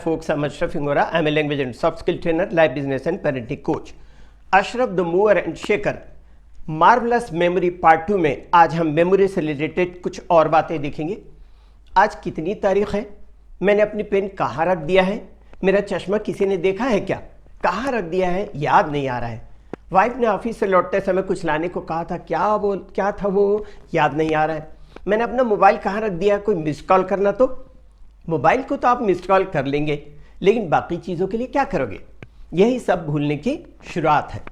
folks, I'm Ashraf Ingora. I'm a language and soft skill trainer, life business and parenting coach. Ashraf the mover and shaker. Marvellous memory part 2 में आज हम memory से related कुछ और बातें देखेंगे। आज कितनी तारीख है, मैंने अपनी पेन कहाँ रख दिया है, मेरा चश्मा किसी ने देखा है क्या, कहाँ रख दिया है याद नहीं आ रहा है। वाइफ ने ऑफिस से लौटते समय कुछ लाने को कहा था, क्या था वो याद नहीं आ रहा है। मैंने अपना मोबाइल कहाँ रख दिया, कोई मिस कॉल करना, तो मोबाइल को तो आप मिस कॉल कर लेंगे, लेकिन बाकी चीज़ों के लिए क्या करोगे। यही सब भूलने की शुरुआत है।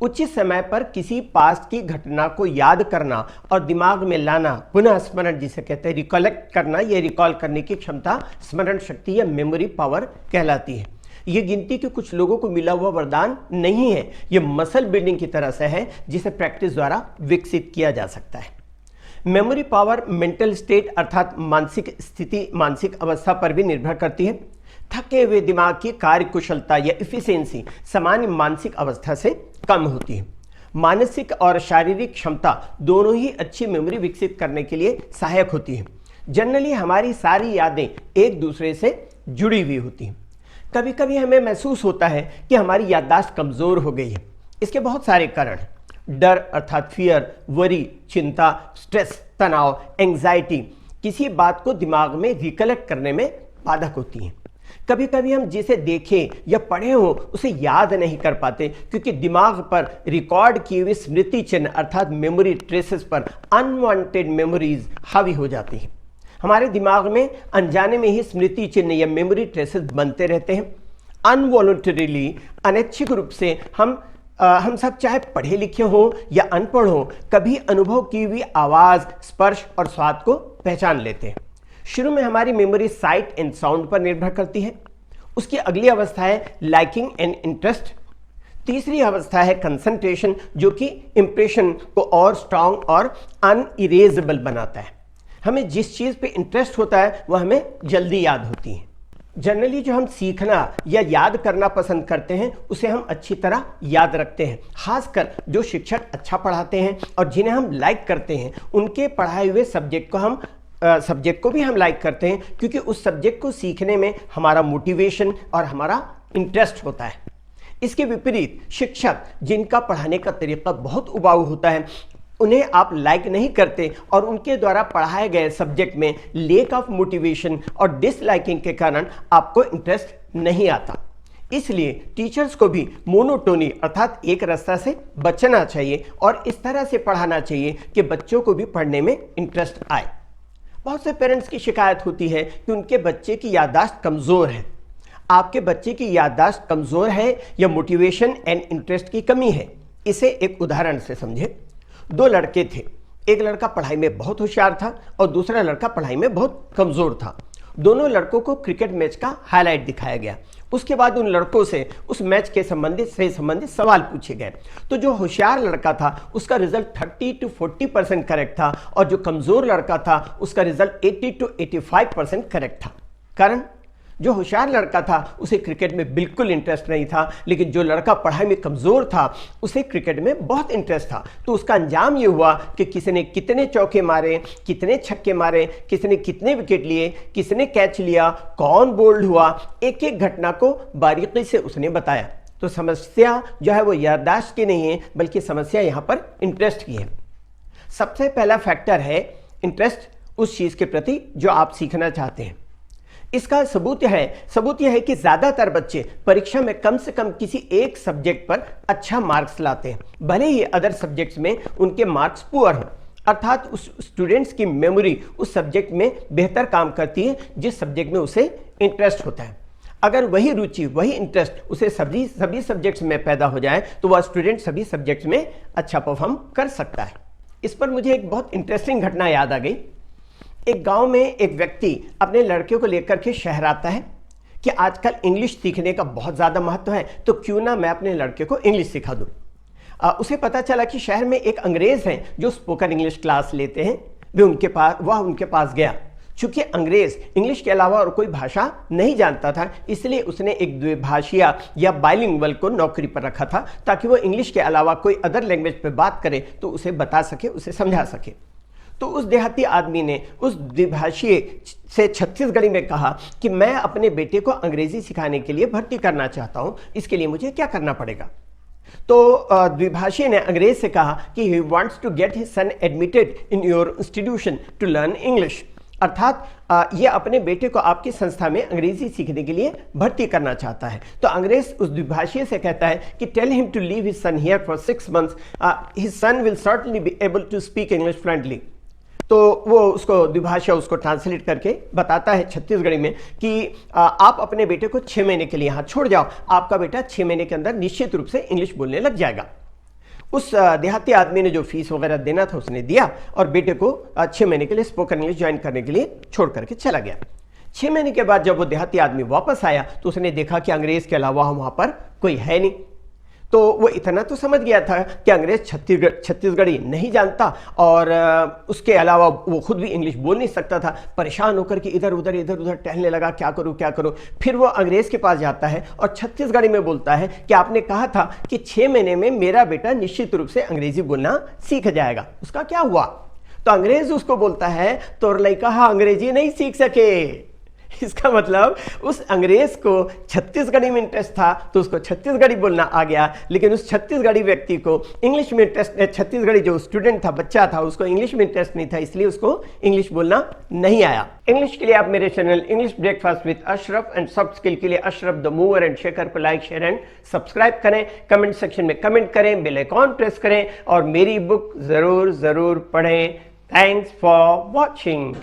उचित समय पर किसी पास्ट की घटना को याद करना और दिमाग में लाना, पुनः स्मरण जिसे कहते हैं रिकॉलेक्ट करना, यह रिकॉल करने की क्षमता स्मरण शक्ति या मेमोरी पावर कहलाती है। ये गिनती के कुछ लोगों को मिला हुआ वरदान नहीं है, ये मसल बिल्डिंग की तरह से है जिसे प्रैक्टिस द्वारा विकसित किया जा सकता है। मेमोरी पावर मेंटल स्टेट अर्थात मानसिक स्थिति, मानसिक अवस्था पर भी निर्भर करती है। थके हुए दिमाग की कार्य कुशलता या इफिशियंसी सामान्य मानसिक अवस्था से कम होती है। मानसिक और शारीरिक क्षमता दोनों ही अच्छी मेमोरी विकसित करने के लिए सहायक होती है। जनरली हमारी सारी यादें एक दूसरे से जुड़ी हुई होती हैं। कभी कभी हमें महसूस होता है कि हमारी याददाश्त कमज़ोर हो गई है। इसके बहुत सारे कारण हैं। डर अर्थात फियर, वरी, चिंता, स्ट्रेस, तनाव, एंग्जाइटी किसी बात को दिमाग में रिकलेक्ट करने में बाधक होती हैं। कभी कभी हम जिसे देखें या पढ़े हो उसे याद नहीं कर पाते, क्योंकि दिमाग पर रिकॉर्ड किए हुए स्मृति चिन्ह अर्थात मेमोरी ट्रेसेस पर अनवांटेड मेमोरीज हावी हो जाती हैं। हमारे दिमाग में अनजाने में ही स्मृति चिन्ह या मेमोरी ट्रेसेस बनते रहते हैं। अनवॉलंटरीली, अनैच्छिक रूप से हम सब चाहे पढ़े लिखे हो या अनपढ़ हो, कभी अनुभव की हुई आवाज़, स्पर्श और स्वाद को पहचान लेते हैं। शुरू में हमारी मेमोरी साइट एंड साउंड पर निर्भर करती है। उसकी अगली अवस्था है लाइकिंग एंड इंटरेस्ट। तीसरी अवस्था है कंसंट्रेशन, जो कि इंप्रेशन को और स्ट्रांग और अनइरेजेबल बनाता है। हमें जिस चीज़ पे इंटरेस्ट होता है वह हमें जल्दी याद होती है। जनरली जो हम सीखना या याद करना पसंद करते हैं उसे हम अच्छी तरह याद रखते हैं। खासकर जो शिक्षक अच्छा पढ़ाते हैं और जिन्हें हम लाइक करते हैं, उनके पढ़ाए हुए सब्जेक्ट को भी हम लाइक करते हैं, क्योंकि उस सब्जेक्ट को सीखने में हमारा मोटिवेशन और हमारा इंटरेस्ट होता है। इसके विपरीत शिक्षक जिनका पढ़ाने का तरीका बहुत उबाऊ होता है, उन्हें आप लाइक नहीं करते और उनके द्वारा पढ़ाए गए सब्जेक्ट में लेक ऑफ मोटिवेशन और डिसलाइकिंग के कारण आपको इंटरेस्ट नहीं आता। इसलिए टीचर्स को भी मोनोटोनी अर्थात एक रास्ता से बचना चाहिए और इस तरह से पढ़ाना चाहिए कि बच्चों को भी पढ़ने में इंटरेस्ट आए। बहुत से पेरेंट्स की शिकायत होती है कि उनके बच्चे की याददाश्त कमज़ोर है। आपके बच्चे की याददाश्त कमज़ोर है या मोटिवेशन एंड इंटरेस्ट की कमी है, इसे एक उदाहरण से समझे। दो लड़के थे, एक लड़का पढ़ाई में बहुत होशियार था और दूसरा लड़का पढ़ाई में बहुत कमज़ोर था। दोनों लड़कों को क्रिकेट मैच का हाईलाइट दिखाया गया। उसके बाद उन लड़कों से उस मैच के संबंधित सवाल पूछे गए। तो जो होशियार लड़का था उसका रिजल्ट 30 to 40% करेक्ट था और जो कमज़ोर लड़का था उसका रिजल्ट 80 to 85% करेक्ट था। कारण, जो होशियार लड़का था उसे क्रिकेट में बिल्कुल इंटरेस्ट नहीं था, लेकिन जो लड़का पढ़ाई में कमज़ोर था उसे क्रिकेट में बहुत इंटरेस्ट था। तो उसका अंजाम ये हुआ कि किसने कितने चौके मारे, कितने छक्के मारे, किसने कितने विकेट लिए, किसने कैच लिया, कौन बोल्ड हुआ, एक एक घटना को बारीकी से उसने बताया। तो समस्या जो है वो याददाश्त की नहीं है, बल्कि समस्या यहाँ पर इंटरेस्ट की है। सबसे पहला फैक्टर है इंटरेस्ट उस चीज़ के प्रति जो आप सीखना चाहते हैं। इसका सबूत यह है कि ज़्यादातर बच्चे परीक्षा में कम से कम किसी एक सब्जेक्ट पर अच्छा मार्क्स लाते हैं, भले ही अदर सब्जेक्ट्स में उनके मार्क्स पुअर हों। अर्थात उस स्टूडेंट्स की मेमोरी उस सब्जेक्ट में बेहतर काम करती है जिस सब्जेक्ट में उसे इंटरेस्ट होता है। अगर वही रुचि, वही इंटरेस्ट उसे सभी सब्जेक्ट्स में पैदा हो जाए तो वह स्टूडेंट सभी सब्जेक्ट्स में अच्छा परफॉर्म कर सकता है। इस पर मुझे एक बहुत इंटरेस्टिंग घटना याद आ गई। एक गांव में एक व्यक्ति अपने लड़के को लेकर के शहर आता है कि आजकल इंग्लिश सीखने का बहुत ज़्यादा महत्व है, तो क्यों ना मैं अपने लड़के को इंग्लिश सिखा दूँ। उसे पता चला कि शहर में एक अंग्रेज़ हैं जो स्पोकन इंग्लिश क्लास लेते हैं। वह उनके पास गया। चूँकि अंग्रेज़ इंग्लिश के अलावा और कोई भाषा नहीं जानता था, इसलिए उसने एक द्विभाषिया या बाइलिंगुअल को नौकरी पर रखा था, ताकि वो इंग्लिश के अलावा कोई अदर लैंग्वेज पर बात करे तो उसे बता सके, उसे समझा सके। तो उस देहाती आदमी ने उस द्विभाषीय से छत्तीसगढ़ी में कहा कि मैं अपने बेटे को अंग्रेजी सिखाने के लिए भर्ती करना चाहता हूं, इसके लिए मुझे क्या करना पड़ेगा। तो द्विभाषी ने अंग्रेज से कहा कि he wants to get his son admitted in your institution to learn English, अर्थात ये अपने बेटे को आपकी संस्था में अंग्रेजी सीखने के लिए भर्ती करना चाहता है। तो अंग्रेज उस द्विभाषी से कहता है कि tell him to leave his son here for 6 months, his son will certainly be able to speak English fluently. तो वो उसको द्विभाषा उसको ट्रांसलेट करके बताता है छत्तीसगढ़ी में कि आप अपने बेटे को 6 महीने के लिए यहाँ छोड़ जाओ, आपका बेटा 6 महीने के अंदर निश्चित रूप से इंग्लिश बोलने लग जाएगा। उस देहाती आदमी ने जो फीस वगैरह देना था उसने दिया और बेटे को 6 महीने के लिए स्पोकन इंग्लिश ज्वाइन करने के लिए छोड़ करके चला गया। 6 महीने के बाद जब वो देहाती आदमी वापस आया तो उसने देखा कि अंग्रेज के अलावा वहां पर कोई है नहीं। तो वो इतना तो समझ गया था कि अंग्रेज छत्तीसगढ़ी नहीं जानता और उसके अलावा वो खुद भी इंग्लिश बोल नहीं सकता था। परेशान होकर के इधर उधर टहलने लगा, क्या करूं। फिर वो अंग्रेज के पास जाता है और छत्तीसगढ़ी में बोलता है कि आपने कहा था कि 6 महीने में मेरा बेटा निश्चित रूप से अंग्रेजी बोलना सीख जाएगा, उसका क्या हुआ। तो अंग्रेज उसको बोलता है तोर लइका अंग्रेजी नहीं सीख सके। इसका मतलब उस अंग्रेज को छत्तीसगढ़ी में इंटरेस्ट था तो उसको छत्तीसगढ़ी बोलना आ गया, लेकिन उस छत्तीसगढ़ी व्यक्ति को इंग्लिश में इंटरेस्ट, छत्तीसगढ़ी जो स्टूडेंट था, बच्चा था, उसको इंग्लिश में इंटरेस्ट नहीं था, इसलिए उसको इंग्लिश बोलना नहीं आया। इंग्लिश के लिए आप मेरे channel English breakfast with Ashraf and soft skill के लिए Ashraf the mover and shaker को लाइक, शेयर एंड सब्सक्राइब करें, कमेंट सेक्शन में कमेंट करें, बेल आइकॉन प्रेस करें और मेरी बुक जरूर पढ़ें। Thanks for watching.